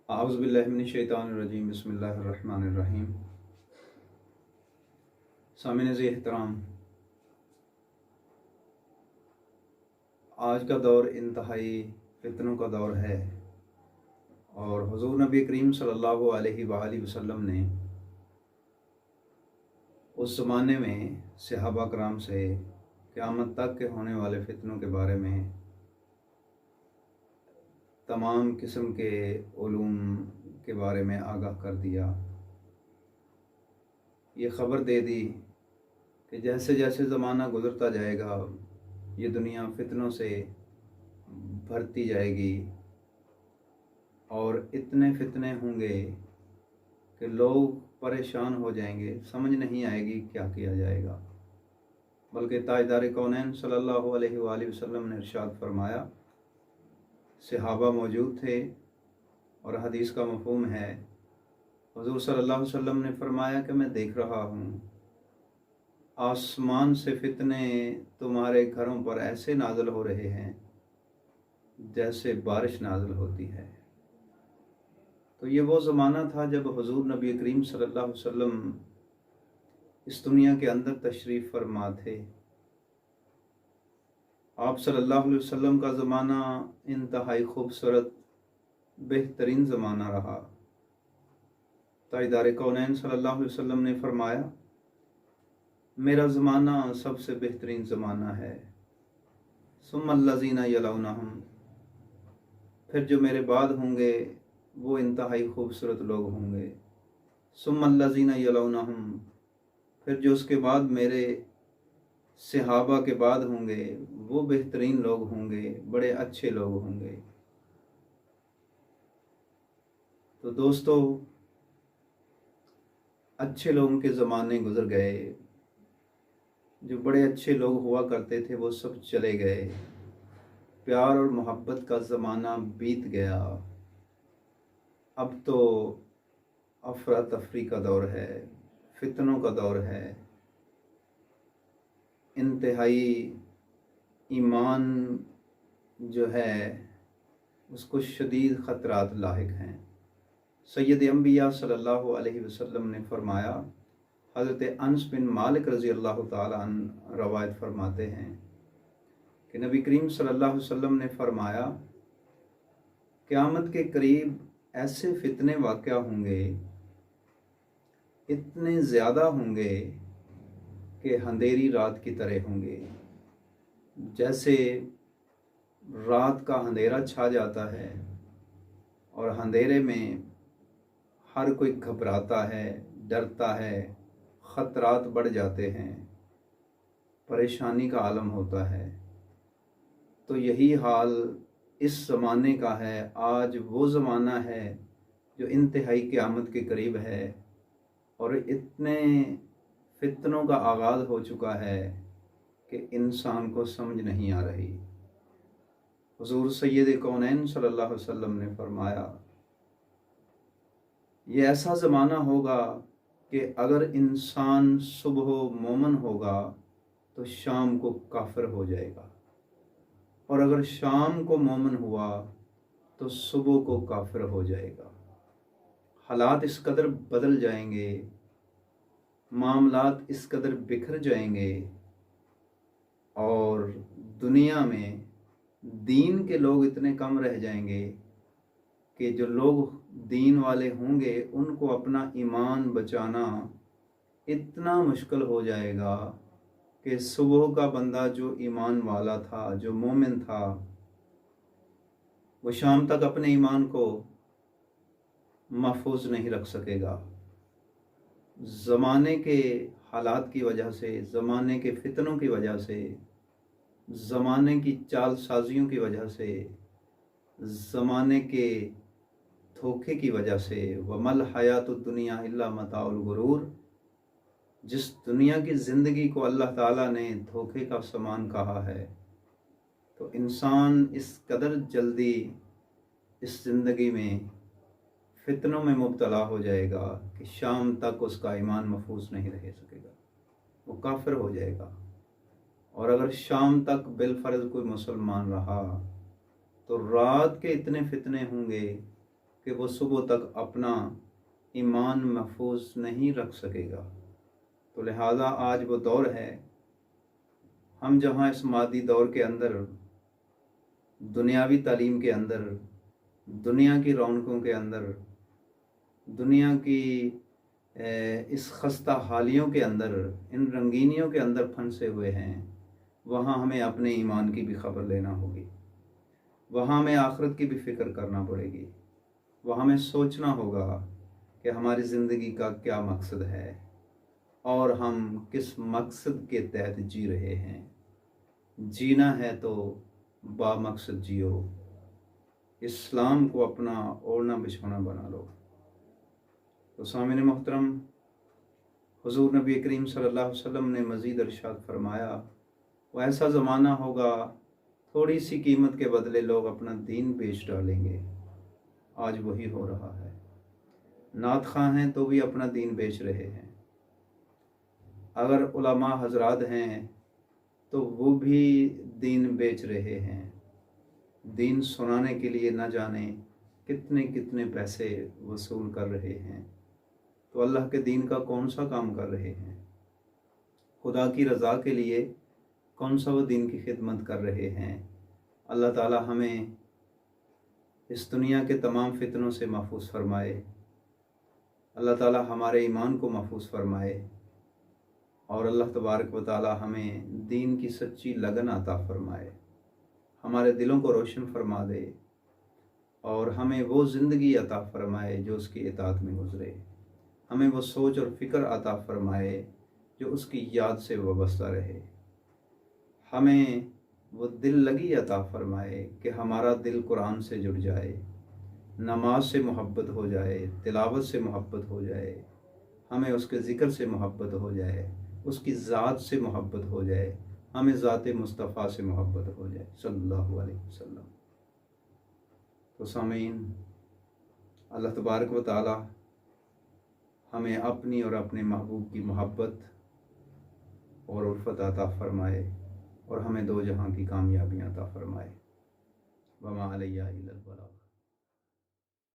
اعوذ باللہ من الشیطان الرجیم بسم اللہ الرحمن الرحیم۔ سامعین ذی احترام، آج کا دور انتہائی فتنوں کا دور ہے، اور حضور نبی کریم صلی اللہ علیہ وآلہ وسلم نے اس زمانے میں صحابہ کرام سے قیامت تک کے ہونے والے فتنوں کے بارے میں تمام قسم کے علوم کے بارے میں آگاہ کر دیا۔ یہ خبر دے دی کہ جیسے جیسے زمانہ گزرتا جائے گا یہ دنیا فتنوں سے بھرتی جائے گی، اور اتنے فتنے ہوں گے کہ لوگ پریشان ہو جائیں گے، سمجھ نہیں آئے گی کیا کیا جائے گا۔ بلکہ تاجدار کونین صلی اللہ علیہ وآلہ وسلم نے ارشاد فرمایا، صحابہ موجود تھے اور حدیث کا مفہوم ہے، حضور صلی اللہ علیہ وسلم نے فرمایا کہ میں دیکھ رہا ہوں آسمان سے فتنے تمہارے گھروں پر ایسے نازل ہو رہے ہیں جیسے بارش نازل ہوتی ہے۔ تو یہ وہ زمانہ تھا جب حضور نبی کریم صلی اللہ علیہ وسلم اس دنیا کے اندر تشریف فرما تھے۔ آپ صلی اللہ علیہ وسلم کا زمانہ انتہائی خوبصورت بہترین زمانہ رہا۔ تاجدار کونین صلی اللہ علیہ وسلم نے فرمایا، میرا زمانہ سب سے بہترین زمانہ ہے، ثم الذین یلونہم، پھر جو میرے بعد ہوں گے وہ انتہائی خوبصورت لوگ ہوں گے، ثم الذین یلونہم، پھر جو اس کے بعد میرے صحابہ کے بعد ہوں گے وہ بہترین لوگ ہوں گے، بڑے اچھے لوگ ہوں گے۔ تو دوستو، اچھے لوگوں کے زمانے گزر گئے، جو بڑے اچھے لوگ ہوا کرتے تھے وہ سب چلے گئے، پیار اور محبت کا زمانہ بیت گیا۔ اب تو افراتفری کا دور ہے، فتنوں کا دور ہے، انتہائی ایمان جو ہے اس کو شدید خطرات لاحق ہیں۔ سید انبیاء صلی اللہ علیہ وسلم نے فرمایا، حضرت انس بن مالک رضی اللہ تعالیٰ عنہ روایت فرماتے ہیں کہ نبی کریم صلی اللہ علیہ وسلم نے فرمایا، قیامت کے قریب ایسے فتنے واقع ہوں گے، اتنے زیادہ ہوں گے کہ اندھیری رات کی طرح ہوں گے۔ جیسے رات کا اندھیرا چھا جاتا ہے اور اندھیرے میں ہر کوئی گھبراتا ہے، ڈرتا ہے، خطرات بڑھ جاتے ہیں، پریشانی کا عالم ہوتا ہے، تو یہی حال اس زمانے کا ہے۔ آج وہ زمانہ ہے جو انتہائی قیامت کے قریب ہے، اور اتنے فتنوں کا آغاز ہو چکا ہے کہ انسان کو سمجھ نہیں آ رہی۔ حضور سید کونین صلی اللہ علیہ وسلم نے فرمایا، یہ ایسا زمانہ ہوگا کہ اگر انسان صبح مومن ہوگا تو شام کو کافر ہو جائے گا، اور اگر شام کو مومن ہوا تو صبح کو کافر ہو جائے گا۔ حالات اس قدر بدل جائیں گے، معاملات اس قدر بکھر جائیں گے، اور دنیا میں دین کے لوگ اتنے کم رہ جائیں گے کہ جو لوگ دین والے ہوں گے ان کو اپنا ایمان بچانا اتنا مشکل ہو جائے گا کہ صبح کا بندہ جو ایمان والا تھا، جو مومن تھا، وہ شام تک اپنے ایمان کو محفوظ نہیں رکھ سکے گا۔ زمانے کے حالات کی وجہ سے، زمانے کے فتنوں کی وجہ سے، زمانے کی چال سازیوں کی وجہ سے، زمانے کے دھوکے کی وجہ سے، وَمَا الْحَيَاةُ الدُّنْيَا إِلَّا مَتَاعُ الْغُرُورِ، جس دنیا کی زندگی کو اللہ تعالیٰ نے دھوکے کا سامان کہا ہے، تو انسان اس قدر جلدی اس زندگی میں فتنوں میں مبتلا ہو جائے گا کہ شام تک اس کا ایمان محفوظ نہیں رہ سکے گا، وہ کافر ہو جائے گا۔ اور اگر شام تک بالفرض کوئی مسلمان رہا تو رات کے اتنے فتنے ہوں گے کہ وہ صبح تک اپنا ایمان محفوظ نہیں رکھ سکے گا۔ تو لہٰذا آج وہ دور ہے، ہم جہاں اس مادی دور کے اندر، دنیاوی تعلیم کے اندر، دنیا کی رونقوں کے اندر، دنیا کی اس خستہ حالیوں کے اندر، ان رنگینیوں کے اندر پھنسے ہوئے ہیں، وہاں ہمیں اپنے ایمان کی بھی خبر لینا ہوگی، وہاں ہمیں آخرت کی بھی فکر کرنا پڑے گی، وہاں ہمیں سوچنا ہوگا کہ ہماری زندگی کا کیا مقصد ہے اور ہم کس مقصد کے تحت جی رہے ہیں۔ جینا ہے تو با مقصد جیو، اسلام کو اپنا اوڑھنا بچھونا بنا لو۔ تو سامعین محترم، حضور نبی کریم صلی اللہ علیہ وسلم نے مزید ارشاد فرمایا، وہ ایسا زمانہ ہوگا تھوڑی سی قیمت کے بدلے لوگ اپنا دین بیچ ڈالیں گے۔ آج وہی ہو رہا ہے، نعت خواں ہیں تو بھی اپنا دین بیچ رہے ہیں، اگر علماء حضرات ہیں تو وہ بھی دین بیچ رہے ہیں، دین سنانے کے لیے نہ جانے کتنے کتنے پیسے وصول کر رہے ہیں۔ تو اللہ کے دین کا کون سا کام کر رہے ہیں؟ خدا کی رضا کے لیے کون سا وہ دین کی خدمت کر رہے ہیں؟ اللہ تعالی ہمیں اس دنیا کے تمام فتنوں سے محفوظ فرمائے، اللہ تعالی ہمارے ایمان کو محفوظ فرمائے، اور اللہ تبارک و تعالی ہمیں دین کی سچی لگن عطا فرمائے، ہمارے دلوں کو روشن فرما دے، اور ہمیں وہ زندگی عطا فرمائے جو اس کی اطاعت میں گزرے، ہمیں وہ سوچ اور فکر عطا فرمائے جو اس کی یاد سے وابستہ رہے، ہمیں وہ دل لگی عطا فرمائے کہ ہمارا دل قرآن سے جڑ جائے، نماز سے محبت ہو جائے، تلاوت سے محبت ہو جائے، ہمیں اس کے ذکر سے محبت ہو جائے، اس کی ذات سے محبت ہو جائے، ہمیں ذات مصطفیٰ سے محبت ہو جائے صلی اللہ علیہ وسلم۔ تو سامعین، اللہ تبارک و تعالی ہمیں اپنی اور اپنے محبوب کی محبت اور الفت عطا فرمائے، اور ہمیں دو جہاں کی کامیابیاں عطا فرمائے۔ وما علیہ الا البلاغ۔